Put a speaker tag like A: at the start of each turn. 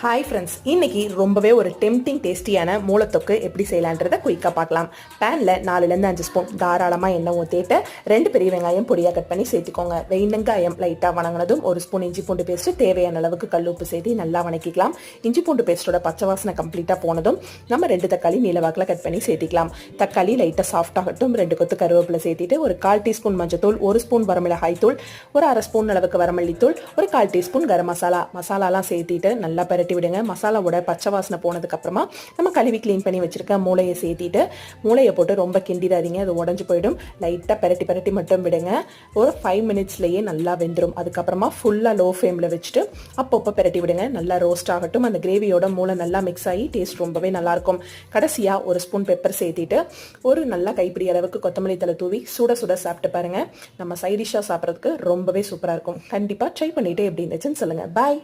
A: Hi friends, இன்னைக்கு ரொம்பவே ஒரு டெம்டிங் டேஸ்டியான மூலத்தொக்கு எப்படி செய்யலான்றதை குயிக்காக பார்க்கலாம். பேனில் 4லேருந்து 5 ஸ்பூன் தாராளமாக எண்ணெய் ஊற்றிட்டு 2 பெரிய வெங்காயம் பொடியாக கட் பண்ணி சேர்த்துக்கோங்க. வெங்காயம் லைட்டாக வணங்கினதும் 1 ஸ்பூன் இஞ்சி பூண்டு பேஸ்ட்டு தேவையான அளவுக்கு கல் உப்பு சேர்த்து நல்லா வணக்கிக்கலாம். இஞ்சி பூண்டு பேஸ்ட்டோட பச்சை வாசனை கம்ப்ளீட்டாக போனதும் நம்ம 2 தக்காளி நீளவாக்கில் கட் பண்ணி சேர்த்திக்கலாம். தக்காளி லைட்டாக சாஃப்டாகட்டும். 2 கொத்து கருவேப்பிலை சேர்த்திட்டு ஒரு 1/4 டீஸ்பூன் மஞ்சத்தூள், 1 ஸ்பூன் வரமிளகாய் தூள், ஒரு 1/2 ஸ்பூன் அளவுக்கு வரமல்லித்தூள், ஒரு 1/4 டீஸ்பூன் கரம் மசாலாலாம் சேர்த்திட்டு நல்லா பரட்டி விடுங்க. மசாலாவோட பச்சை வாசனை போனதுக்கு அப்புறமா நம்ம கழுவி க்ளீன் பண்ணி வச்சிருக்க மூளையை சேர்த்திட்டு மூளையை போட்டு ரொம்ப கிண்டிடாதீங்க, அது உடஞ்சு போயிடும். லைட்டாக பரட்டி மட்டும் விடுங்க. ஒரு 5 மினிட்ஸ்லேயே நல்லா வெந்துடும். அதுக்கப்புறமா ஃபுல்லாக லோ ஃப்ளேமில் வச்சுட்டு அப்பப்போ பரட்டி விடுங்க. நல்லா ரோஸ்ட் ஆகட்டும். அந்த கிரேவியோட மூளை நல்லா மிக்ஸ் ஆகி டேஸ்ட் ரொம்பவே நல்லாயிருக்கும். கடைசியாக 1 ஸ்பூன் பெப்பர் சேர்த்திட்டு ஒரு நல்லா கைப்பிடி அளவுக்கு கொத்தமல்லி தலை தூவி சுட சாப்பிட்டு பாருங்க. நம்ம சைட் டிஷ்ஷாக சாப்பிட்றதுக்கு ரொம்பவே சூப்பராக இருக்கும். கண்டிப்பாக ட்ரை பண்ணிட்டு எப்படி இருந்துச்சுன்னு சொல்லுங்கள். பாய்.